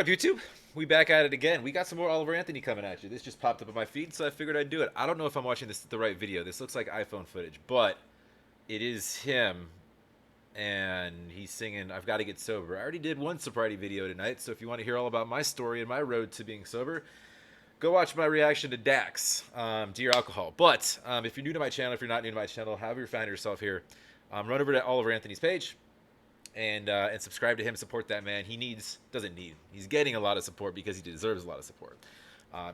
What up, YouTube? We back at it again. We got some more Oliver Anthony coming at you. This just popped up on my feed, so I figured I'd do it. I don't know if I'm watching the right video. This looks like iPhone footage, but it is him, and he's singing "I've Got to Get Sober." I already did one sobriety video tonight, so if you want to hear all about my story and my road to being sober, go watch my reaction to Dax, Dear Alcohol. But if you're new to my channel, if you're not new to my channel, however you find yourself here, run over to Oliver Anthony's page and subscribe to him. Support that man. He's getting a lot of support because he deserves a lot of support.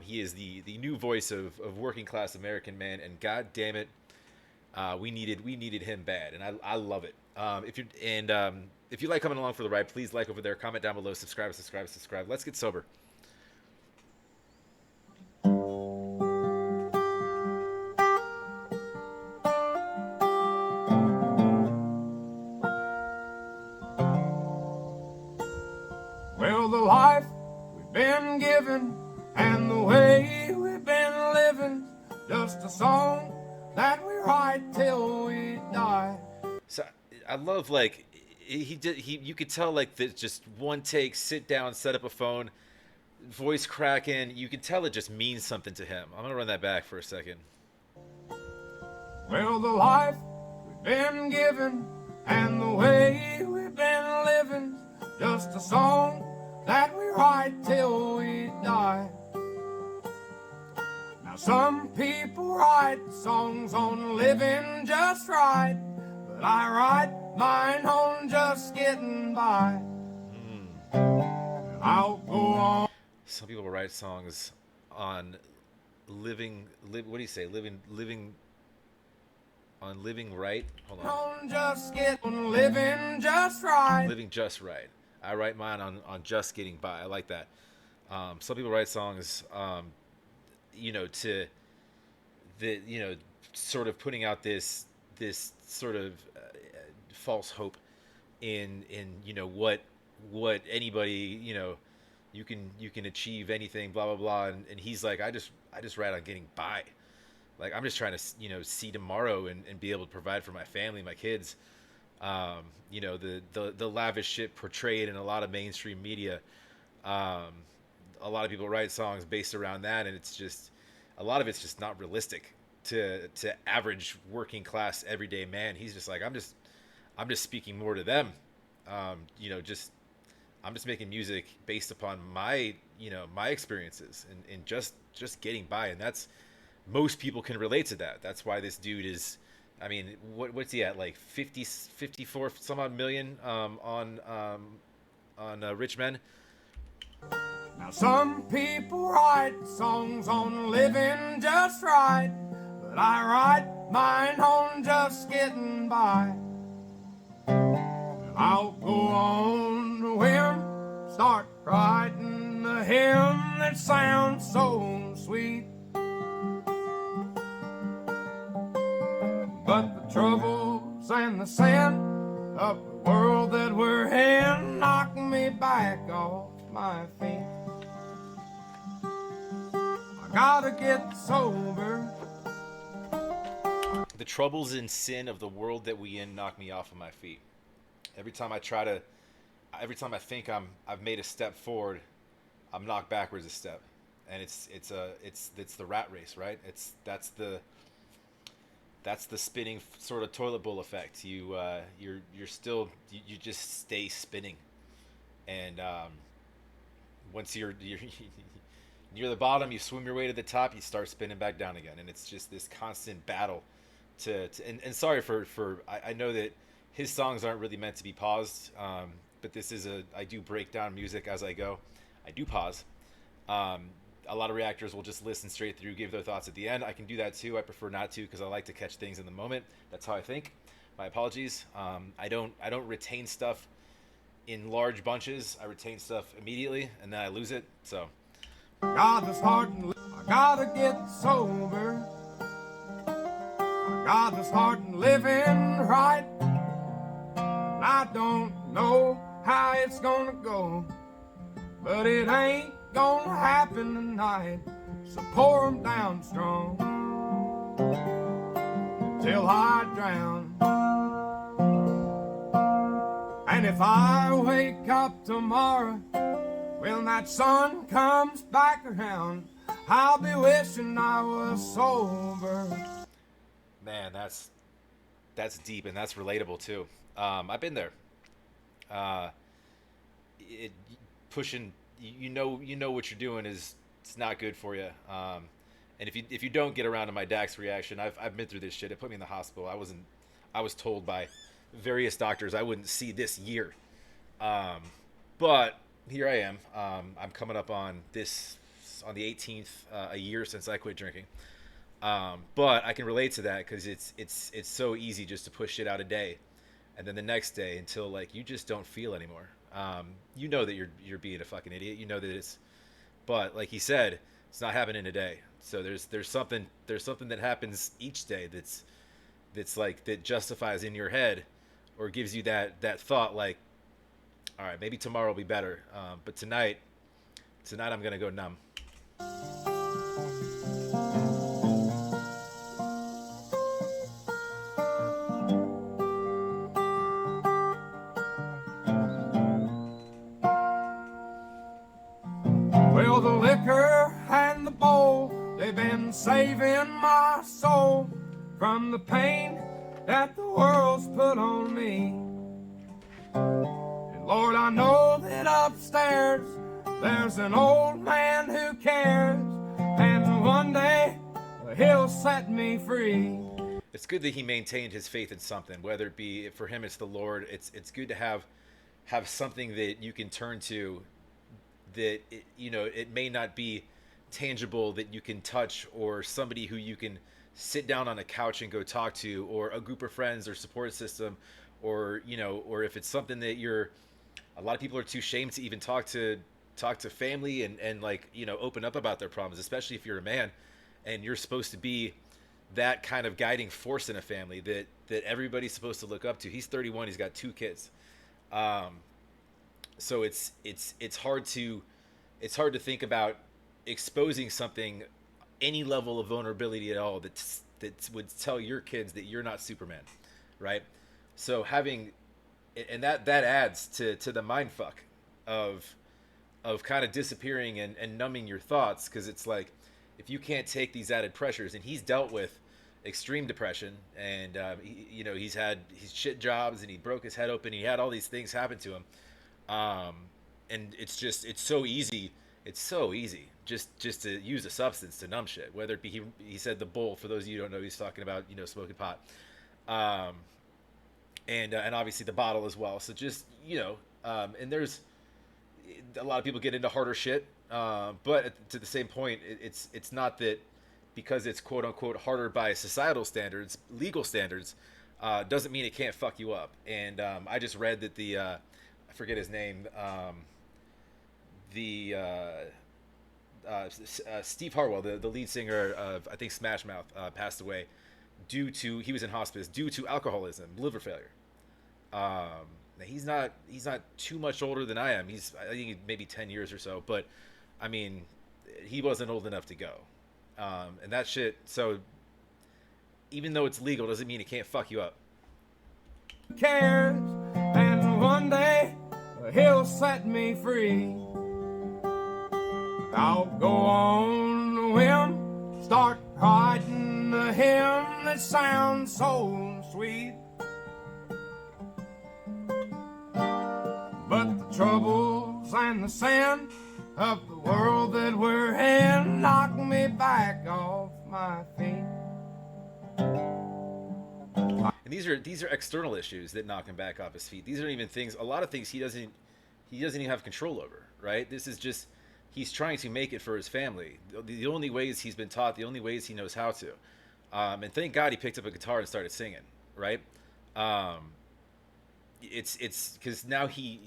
He is the new voice of working class American man, and god damn it, we needed him bad, and I love it. If you like coming along for the ride, please like over there, comment down below, subscribe. Let's get sober. Well, the life we've been given and the way we've been living, just a song that we write till we die. So I love, like, you could tell, like, that just one take, sit down, set up a phone, voice cracking. You can tell it just means something to him. I'm gonna run that back for a second. Well, the life we've been given and the way we've been living, just a song that we write till we die. Now some people write songs on living just right, but I write mine on just getting by. I'll go on. Some people write songs on what do you say? Living right? Hold on. On just getting living just right. Living just right. I write mine on just getting by. I like that. Some people write songs, sort of putting out this sort of false hope in what anybody, you can achieve anything, blah blah blah. And he's like, I just write on getting by. Like, I'm just trying to see tomorrow and be able to provide for my family, my kids. The lavish shit portrayed in a lot of mainstream media. A lot of people write songs based around that, and it's just, a lot of it's just not realistic to average working class everyday man. He's just like, I'm just speaking more to them. I'm just making music based upon my experiences and just getting by, and that's, most people can relate to that. That's why this dude is, I mean, what's he at, like 54 some odd million on Rich Men? Now some people write songs on living just right, but I write mine on just getting by. I'll go on to him, start writing a hymn that sounds so sweet. But the troubles and the sin of the world that we're in knock me back off my feet. I gotta get sober. The troubles and sin of the world that we in knock me off of my feet. Every time I think I've made a step forward, I'm knocked backwards a step, and it's the rat race, right? That's the spinning sort of toilet bowl effect. You just stay spinning, and once you're near the bottom, you swim your way to the top, you start spinning back down again, and it's just this constant battle and sorry for I know that his songs aren't really meant to be paused, but this is I do break down music as I go. I do pause. A lot of reactors will just listen straight through, give their thoughts at the end. I can do that too. I prefer not to, because I like to catch things in the moment. That's how I think. My apologies. I don't retain stuff in large bunches. I retain stuff immediately, and then I lose it. So I gotta get sober. I gotta start living right. I don't know how it's gonna go, but it ain't gonna happen tonight. So pour 'em down strong till I drown. And if I wake up tomorrow When that sun comes back around, I'll be wishing I was sober. Man, that's deep and that's relatable too. I've been there. Uh, it pushing. You know what you're doing is it's not good for you. And if you don't get around to my Dax reaction, I've been through this shit. It put me in the hospital. I was told by various doctors I wouldn't see this year. But here I am. I'm coming up on the 18th, a year since I quit drinking. But I can relate to that because it's so easy just to push shit out a day, and then the next day until like you just don't feel anymore. You know that you're being a fucking idiot. You know that but like he said, it's not happening in a day. So there's something that happens each day that's like that justifies in your head, or gives you that thought like, all right, maybe tomorrow will be better. But tonight I'm gonna go numb. Well, the liquor and the bowl, they've been saving my soul from the pain that the world's put on me. And Lord, I know that upstairs there's an old man who cares, and one day he'll set me free. It's good that he maintained his faith in something, whether it be for him it's the Lord. It's good to have something that you can turn to, that it may not be tangible, that you can touch, or somebody who you can sit down on a couch and go talk to, or a group of friends or support system, or or if it's something that a lot of people are too ashamed to even talk to family and like open up about their problems, especially if you're a man and you're supposed to be that kind of guiding force in a family that everybody's supposed to look up to. He's 31, he's got 2 kids. So it's hard to think about exposing something, any level of vulnerability at all, that would tell your kids that you're not Superman, right? So having, and that adds to the mind fuck of kind of disappearing and numbing your thoughts, because it's like, if you can't take these added pressures, and he's dealt with extreme depression, and he's had his shit jobs, and he broke his head open, he had all these things happen to him, and it's so easy just to use a substance to numb shit, whether it be he said the bowl. For those of you who don't know, he's talking about smoking pot, and obviously the bottle as well. So just and there's a lot of people get into harder shit, but to the same point, it's not that because it's quote unquote harder by societal standards, legal standards, doesn't mean it can't fuck you up. And I just read that I forget his name, Steve Harwell, the lead singer of, I think, Smash Mouth, passed away he was in hospice due to alcoholism, liver failure. He's not too much older than I am. I think maybe 10 years or so, but I mean, he wasn't old enough to go. And that shit, so even though it's legal doesn't mean it can't fuck you up. Cares, and one day he'll set me free. I'll go on a whim, start writing a hymn that sounds so sweet. But the troubles and the sin of the world that we're in knock me back off my feet. And these are external issues that knock him back off his feet. These aren't even things. A lot of things he doesn't even have control over. Right? This is just, he's trying to make it for his family. The only ways he's been taught, the only ways he knows how to. And thank God he picked up a guitar and started singing. Right? It's because now he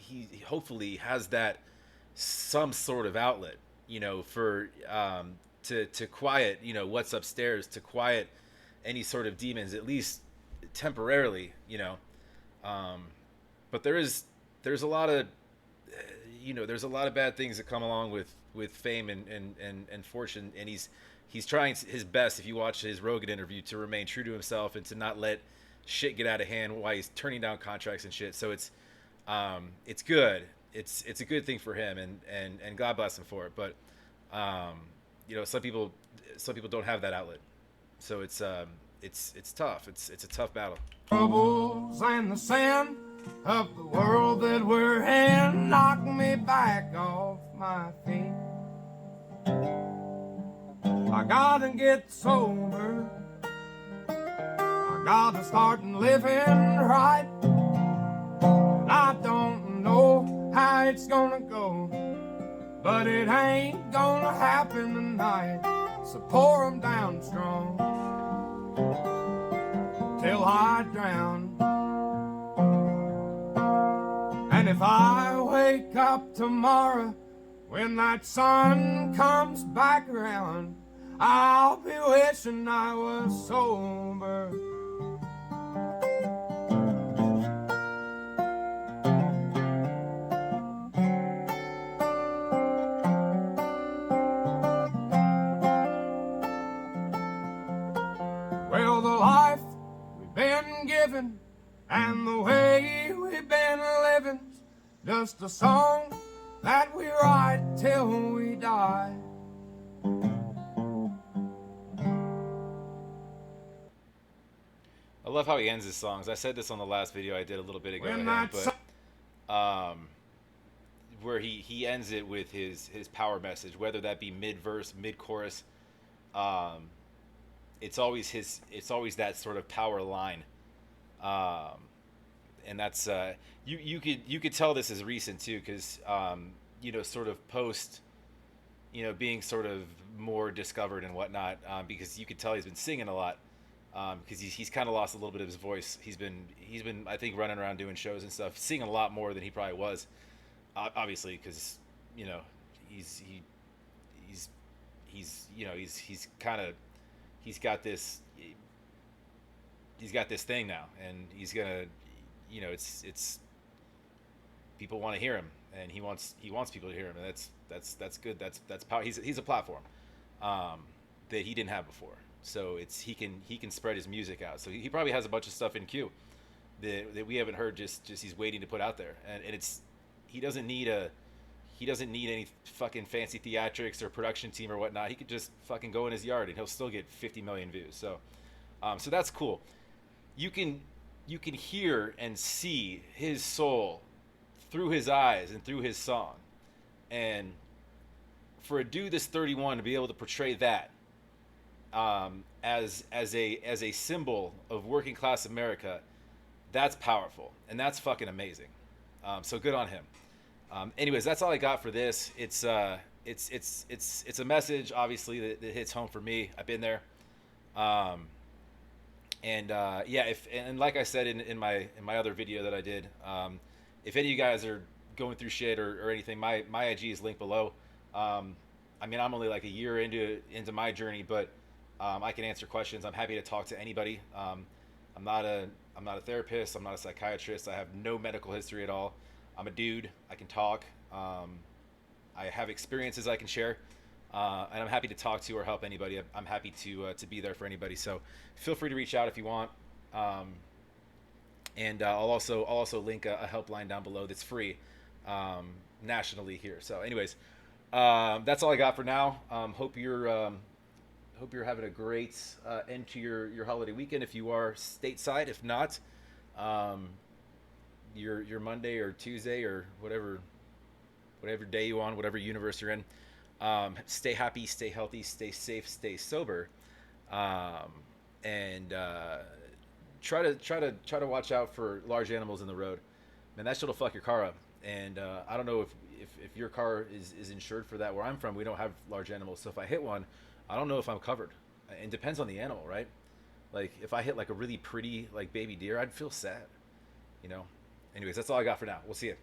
hopefully has that some sort of outlet, for to quiet what's upstairs, to quiet any sort of demons, at least temporarily, but there's a lot of there's a lot of bad things that come along with fame and fortune, and he's trying his best, if you watch his Rogan interview, to remain true to himself and to not let shit get out of hand while he's turning down contracts and shit. So it's good, it's a good thing for him, and God bless him for it. But you know, some people don't have that outlet, so it's tough. It's a tough battle. Troubles and the sand of the world that we're in knock me back off my feet. I gotta get sober. I gotta start living right. And I don't know how it's gonna go, but it ain't gonna happen tonight. So pour 'em down strong till I drown. And if I wake up tomorrow when that sun comes back around, I'll be wishing I was sober. Well, the life we've been given and the way we've been living's just a song that we write till we die. I love how he ends his songs. I said this on the last video I did a little bit ago, When him, that but where he ends it with his power message, whether that be mid verse, mid chorus, it's always that sort of power line, and that's you could tell this is recent too, because you know, sort of post, you know, being sort of more discovered and whatnot, because you could tell he's been singing a lot, because he's kind of lost a little bit of his voice. He's been I think running around doing shows and stuff, singing a lot more than he probably was, obviously, because you know he's you know he's kind of he's got this thing now, and he's gonna, you know, it's people want to hear him, and he wants people to hear him, and that's good. That's power. He's a platform that he didn't have before, so he can spread his music out. So he probably has a bunch of stuff in queue that we haven't heard, just he's waiting to put out there, and it's he doesn't need any fucking fancy theatrics or production team or whatnot. He could just fucking go in his yard and he'll still get 50 million views. So so that's cool. You can hear and see his soul through his eyes and through his song. And for a dude that's 31 to be able to portray that as a symbol of working class America, that's powerful, and that's fucking amazing. So good on him. Anyways, that's all I got for this. It's a message, obviously, that hits home for me. I've been there. Yeah, and like I said in my other video that I did, if any of you guys are going through shit or anything, my IG is linked below. I mean, I'm only like a year into my journey, but I can answer questions. I'm happy to talk to anybody. I'm not a therapist. I'm not a psychiatrist. I have no medical history at all. I'm a dude. I can talk. I have experiences I can share, and I'm happy to talk to or help anybody. I'm happy to be there for anybody. So feel free to reach out if you want. And I'll also link a helpline down below that's free nationally here. So anyways, that's all I got for now. Hope you're having a great end to your holiday weekend if you are stateside. If not, your Monday or Tuesday or whatever day you on, whatever universe you're in. Stay happy, stay healthy, stay safe, stay sober, and try to watch out for large animals in the road. Man, that shit'll fuck your car up. And I don't know if your car is insured for that. Where I'm from, we don't have large animals, so if I hit one, I don't know if I'm covered. It depends on the animal, right? Like if I hit like a really pretty like baby deer, I'd feel sad, you know. Anyways, that's all I got for now. We'll see you.